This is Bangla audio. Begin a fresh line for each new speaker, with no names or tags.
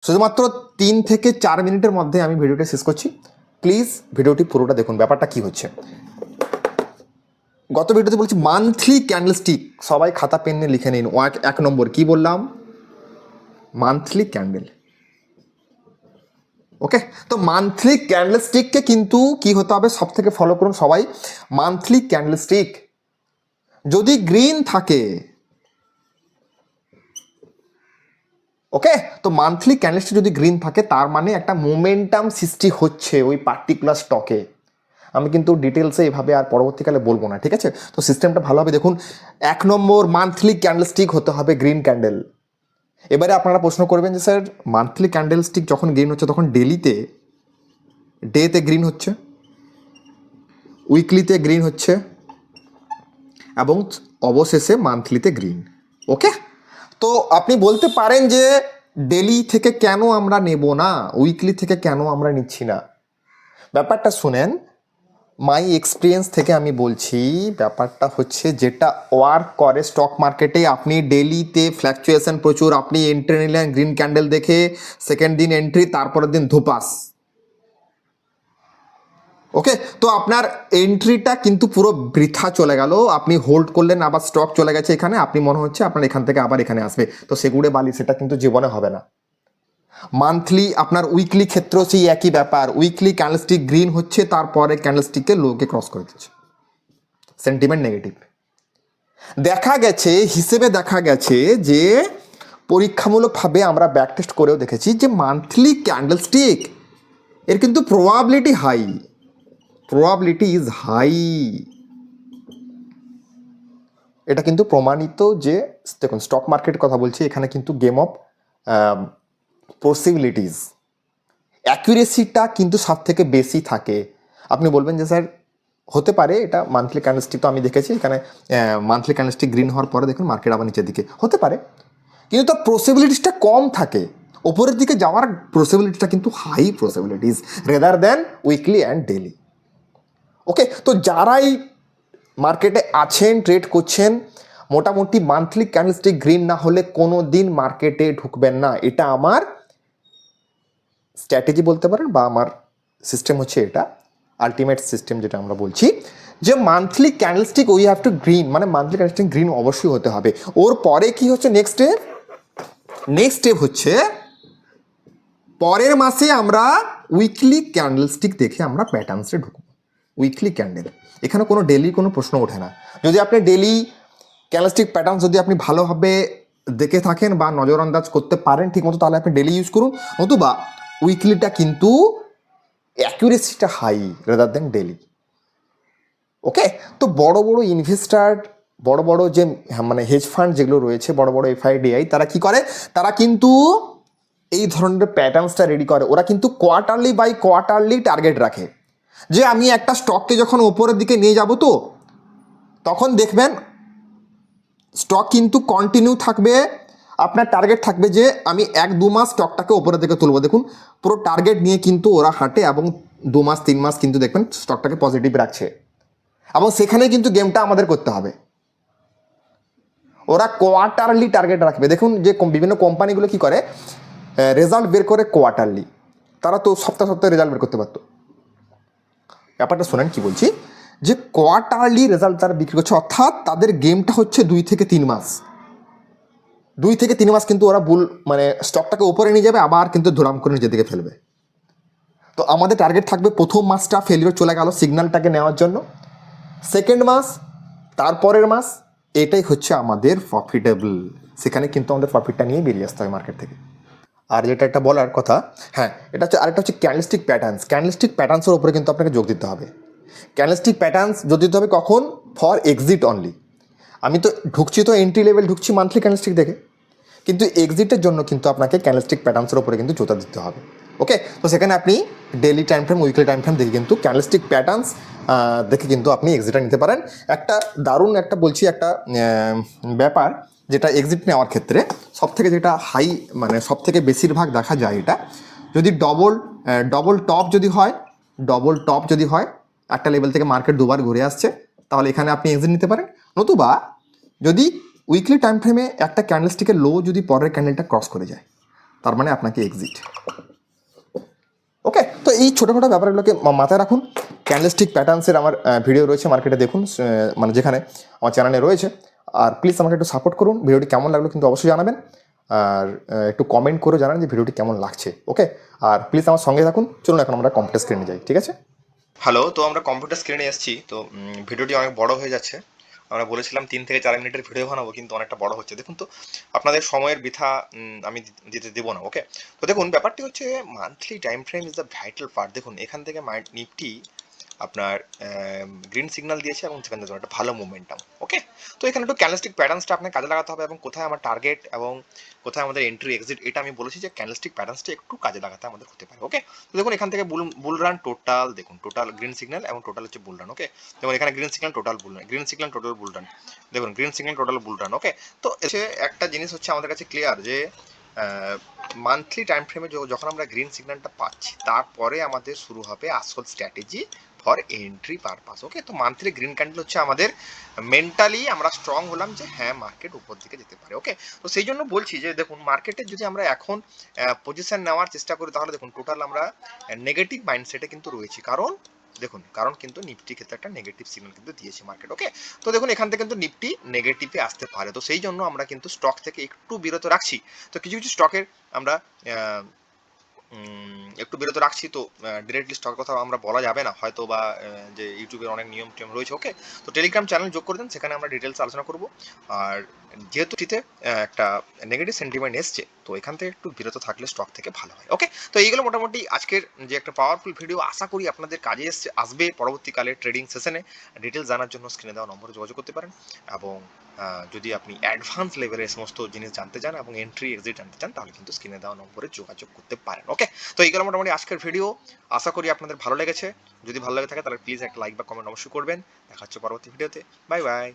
শুধুমাত্র 3 থেকে 4 মিনিটের মধ্যে আমি ভিডিওটা শেষ করছি, প্লিজ ভিডিওটি পুরোটা দেখুন ব্যাপারটা কি হচ্ছে। গত ভিডিওতে বলছি মান্থলি ক্যান্ডেলস্টিক, সবাই খাতা পেন নিয়ে লিখে নিন। 1 নম্বর কি বললাম, মান্থলি ক্যান্ডেল। ওকে, তো মান্থলি ক্যান্ডেলস্টিককে কিন্তু কি হতে হবে, সব থেকে ফলো করুন সবাই। মান্থলি ক্যান্ডেলস্টিক যদি গ্রিন থাকে, ওকে, তো মান্থলি ক্যান্ডেলস্টিক যদি গ্রিন থাকে তার মানে একটা মোমেন্টাম সৃষ্টি হচ্ছে ওই পার্টিকুলার স্টকে। আমি কিন্তু ডিটেলসে এভাবে আর পরবর্তীকালে বলবো না, ঠিক আছে? তো সিস্টেমটা ভালোভাবে দেখুন। 1 নম্বর মান্থলি ক্যান্ডেলস্টিক হতে হবে গ্রিন ক্যান্ডেল। এবারে আপনারা প্রশ্ন করবেন যে স্যার মান্থলি ক্যান্ডেলস্টিক যখন গ্রিন হচ্ছে তখন ডেতে গ্রিন হচ্ছে, উইকলিতে গ্রিন হচ্ছে এবং অবশেষে মান্থলিতে গ্রিন। ওকে, তো আপনি বলতে পারেন যে ডেলি থেকে কেন আমরা নেব না, উইকলি থেকে কেন আমরা নিচ্ছি না। ব্যাপারটা শুনেন, মাই এক্সপিরিয়েন্স থেকে আমি বলছি, ব্যাপারটা হচ্ছে যেটা ওয়ার্ক করে স্টক মার্কেটে, আপনি ডেলিতে ফ্ল্যাকচুয়েশন প্রচুর, আপনি এন্ট্রি নিলেন গ্রিন ক্যান্ডেল দেখে, সেকেন্ড দিন এন্ট্রি, তারপরের দিন ধুপাস। ওকে, তো আপনার এন্ট্রিটা কিন্তু পুরো বৃথা চলে গেল। আপনি হোল্ড করলেন, আবার স্টক চলে গেছে এখানে, আপনি মনে হচ্ছে আপনার এখান থেকে আবার এখানে আসবে, তো সেগুড়ে বালি, সেটা কিন্তু জীবনে হবে না। মান্থলি আপনার উইকলি ক্ষেত্রেও সেই একই ব্যাপার, উইকলি ক্যান্ডেলস্টিক গ্রিন হচ্ছে, তারপরে ক্যান্ডেলস্টিককে লোকে ক্রস করে দিচ্ছে, সেন্টিমেন্ট নেগেটিভ। হিসেবে দেখা গেছে যে পরীক্ষামূলকভাবে আমরা ব্যাক টেস্ট করেও দেখেছি যে মান্থলি ক্যান্ডেলস্টিক এর কিন্তু প্রবাবিলিটি ইজ হাই। এটা কিন্তু প্রমাণিত যে, দেখুন স্টক মার্কেটের কথা বলছি, এখানে কিন্তু গেম অফ পসিবিলিটিস, অ্যাকুরেসিটা কিন্তু সব থেকে বেশি থাকে। আপনি বলবেন যে স্যার হতে পারে এটা মান্থলি ক্যান্ডেলস্টিক, তো আমি দেখেছি এখানে মান্থলি ক্যান্ডেলস্টিক গ্রিন হওয়ার পরে দেখুন মার্কেট আবার নিচের দিকে, হতে পারে, কিন্তু তার পসিবিলিটিসটা কম থাকে। ওপরের দিকে যাওয়ার পসিবিলিটিটা কিন্তু high possibilities rather than weekly and daily. Okay, তো যারাই মার্কেটে আছেন, ট্রেড করছেন, মোটামুটি মান্থলি ক্যান্ডেলস্টিক গ্রিন না হলে কোনো দিন মার্কেটে ঢুকবেন না। এটা আমার স্ট্র্যাটেজি বলতে পারেন, বা আমার সিস্টেম হচ্ছে এটা, আলটিমেট সিস্টেম যেটা আমরা বলছি যে monthly candlestick we have to green, মানে মান্থলি ক্যান্ডেলস্টিক গ্রিন অবশ্যই হতে হবে। ওর পরে কি হচ্ছে নেক্সট স্টেপ হচ্ছে পরের মাসে আমরা উইকলি ক্যান্ডেলস্টিক দেখে আমরা প্যাটার্নসে ঢুকবো। উইকলি ক্যান্ডেল, এখানে কোনো ডেলি কোনো প্রশ্ন ওঠে না। যদি আপনি ডেলি ক্যান্ডেলস্টিক প্যাটার্ন যদি আপনি ভালোভাবে দেখে থাকেন বা নজরআন্দাজ করতে পারেন ঠিকমতো, তাহলে আপনি ডেলি ইউজ করুন, নতুবা উইকলিটা কিন্তু অ্যাকুরেসিটা high rather than daily. Okay, তো বড় বড় ইনভেস্টার, বড় বড় যে মানে হেজ ফান্ড যেগুলো রয়েছে, বড় বড় এফআইডিআই, তারা কি করে, তারা কিন্তু এই ধরনের প্যাটার্নসটা রেডি করে। ওরা কিন্তু কোয়ার্টারলি বাই কোয়ার্টারলি টার্গেট রাখে যে আমি একটা স্টককে যখন ওপরের দিকে নিয়ে যাব, তো তখন দেখবেন স্টক কিন্তু কন্টিনিউ থাকবে, আপনার টার্গেট থাকবে যে আমি 1-2 মাস স্টকটাকে ওপরের দিকে তুলবো। দেখুন পুরো টার্গেট নিয়ে কিন্তু ওরা হাঁটে, এবং 2 মাস 3 মাস কিন্তু দেখবেন স্টকটাকে পজিটিভ রাখছে, এবং সেখানে কিন্তু গেমটা আমাদের করতে হবে। ওরা কোয়ার্টারলি টার্গেট রাখবে। দেখুন যে বিভিন্ন কোম্পানিগুলো কি করে, রেজাল্ট বের করে কোয়ার্টারলি, তারা তো সপ্তাহে রেজাল্ট বের করতে পারতো। ব্যাপারটা শোনেন কি বলছি, যে কোয়ার্টারলি রেজাল্ট তারা বিক্রি করছে, অর্থাৎ তাদের গেমটা হচ্ছে 2 থেকে 3 মাস। 2 থেকে 3 মাস কিন্তু ওরা মানে স্টকটাকে উপরে নিয়ে যাবে, আবার কিন্তু ধুরাম করে নিজের দিকে ফেলবে। তো আমাদের টার্গেট থাকবে প্রথম মাসটা ফেলিওর চলে গেল সিগন্যালটাকে নেওয়ার জন্য, সেকেন্ড মাস, তারপরের মাস, এটাই হচ্ছে আমাদের প্রফিটেবল। সেখানে কিন্তু আমাদের প্রফিটটা নিয়ে বেরিয়ে আসতে হবে মার্কেট থেকে। আর যেটা একটা বলার কথা, হ্যাঁ, এটা হচ্ছে আরেকটা হচ্ছে ক্যান্ডেলস্টিক প্যাটার্নস। ক্যান্ডেলস্টিক প্যাটার্নসের উপরে কিন্তু আপনাকে যোগ দিতে হবে। ক্যান্ডেলস্টিক প্যাটার্নস যোগ দিতে হবে কখন, ফর এক্সিট অনলি। আমি তো ঢুকছি, তো এন্ট্রি লেভেল ঢুকছি মান্থলি ক্যান্ডেলস্টিক দেখে, কিন্তু এক্সিটের জন্য কিন্তু আপনাকে ক্যান্ডেলস্টিক প্যাটার্নসের উপরে কিন্তু জোতা দিতে হবে। ওকে, তো সেখানে আপনি daily time frame, weekly time frame দেখে কিন্তু ক্যান্ডেলস্টিক প্যাটার্নস দেখে কিন্তু আপনি এক্সিটটা নিতে পারেন। একটা দারুণ একটা বলছি একটা ব্যাপার, যেটা এক্সিট নেওয়ার ক্ষেত্রে সবথেকে যেটা হাই, মানে সবথেকে বেশিরভাগ দেখা যায়, এটা যদি ডবল টপ যদি হয়, একটা লেভেল থেকে মার্কেট দুবার ঘুরে আসছে, তাহলে এখানে আপনি এক্সিট নিতে পারেন। নতুবা যদি উইকলি টাইম ফ্রেমে একটা ক্যান্ডেলস্টিকের লো যদি পরের ক্যান্ডেলটা ক্রস করে যায়, তার মানে আপনাকে এক্সিট। ওকে, তো এই ছোটোখাটো ব্যাপারগুলোকে মাথায় রাখুন। ক্যান্ডেলস্টিক প্যাটার্নসের আমার ভিডিও রয়েছে মার্কেটে, দেখুন মানে যেখানে আমার চ্যানেলে রয়েছে। আর প্লিজ আমাকে একটু সাপোর্ট করুন। ভিডিওটি কেমন লাগলো কিন্তু অবশ্যই জানাবেন, আর একটু কমেন্ট করে জানান যে ভিডিওটি কেমন লাগছে। ওকে, আর প্লিজ আমার সঙ্গে থাকুন। চলুন এখন আমরা কম্পিউটার স্ক্রিনে যাই, ঠিক আছে? হ্যালো, তো আমরা কম্পিউটার স্ক্রিনে এসেছি। তো ভিডিওটি অনেক বড় হয়ে যাচ্ছে। আমরা বলেছিলাম 3 থেকে 4 মিনিটের ভিডিও বানাবো, কিন্তু অনেকটা বড় হচ্ছে। দেখুন তো, আপনাদের সময়ের বৃথা আমি দিতে দেবো না। ওকে, তো দেখুন ব্যাপারটি হচ্ছে monthly time frame is the vital part. দেখুন এখান থেকে নিফটি আপনার গ্রিন সিগন্যাল দিয়েছে এবং সেখানে দেখুন একটা ভালো মোমেন্টাম। ওকে, তো এখানে একটু ক্যান্ডেলস্টিক প্যাটার্নসটা আপনাকে কাজে লাগাতে হবে, এবং কোথায় আমার টার্গেট এবং কোথায় আমাদের এন্ট্রি এক্সিট, এটা আমি বলেছি যে ক্যান্ডেলস্টিক প্যাটার্নসটা একটু কাজে লাগাতে আমাদের হতে পারে। ওকে, তো দেখুন এখান থেকে বুল রান টোটাল, দেখুন টোটাল গ্রিন সিগন্যাল এবং টোটাল হচ্ছে বুল রান। ওকে, দেখুন এখানে green signal total bull run, green signal total bull run, দেখুন green signal total bull run. Okay, তো এসে একটা জিনিস হচ্ছে আমাদের কাছে ক্লিয়ার যে মান্থলি টাইম ফ্রেমে যখন আমরা গ্রিন সিগন্যালটা পাচ্ছি, তারপরে আমাদের শুরু হবে আসল স্ট্র্যাটেজি ফর এন্ট্রি পারপাস। ওকে, তো মান্থলি গ্রিন ক্যান্ডেল হচ্ছে আমাদের মেন্টালি আমরা স্ট্রং হলাম যে হ্যাঁ মার্কেট উপর দিকে যেতে পারে। ওকে, তো সেই জন্য বলছি যে দেখুন মার্কেটে যদি আমরা এখন পজিশন নেওয়ার চেষ্টা করি, তাহলে দেখুন টোটাল আমরা নেগেটিভ মাইন্ডসেটে কিন্তু রয়েছি। কারণ কিন্তু নিফটি ক্ষেত্রে একটা নেগেটিভ সিগন্যাল কিন্তু দিয়েছে মার্কেট। ওকে, তো দেখুন এখান থেকে কিন্তু নিফটি নেগেটিভে আসতে পারে। তো সেই জন্য আমরা কিন্তু স্টক থেকে একটু বিরত রাখছি। তো কিছু কিছু স্টকের আমরা একটু বিরত রাখছি। তো ডিরেক্টলি স্টক কথা আমরা বলা যাবে না হয়তো, বা যে ইউটিউবের অনেক নিয়ম টিয়ম রয়েছে। ওকে, তো টেলিগ্রাম চ্যানেল যোগ করে দেন, সেখানে আমরা ডিটেলস আলোচনা করব। আর যেহেতু এটিতে একটা নেগেটিভ সেন্টিমেন্ট এসছে, তো এখান থেকে একটু বিরত থাকলে স্টক থেকে ভালো হয়। ওকে, তো এইগুলো মোটামুটি আজকের যে একটা পাওয়ারফুল ভিডিও, আশা করি আপনাদের কাজে আসবে পরবর্তীকালে ট্রেডিং সেশনে। ডিটেলস জানার জন্য স্ক্রিনে দেওয়া নম্বরে যোগাযোগ করতে পারেন, এবং যদি আপনি অ্যাডভান্স লেভেলের সমস্ত জিনিস জানতে চান এবং এন্ট্রি এক্সিট জানতে চান, তাহলে কিন্তু স্ক্রিনে দেওয়া নম্বরে যোগাযোগ করতে পারেন। ওকে, তো এইগুলো মোটামুটি আজকের ভিডিও। আশা করি আপনাদের ভালো লেগেছে। যদি ভালো লেগে থাকে তাহলে প্লিজ একটা লাইক বা কমেন্ট অবশ্যই করবেন। দেখা হচ্ছে পরবর্তী ভিডিওতে। Bye bye.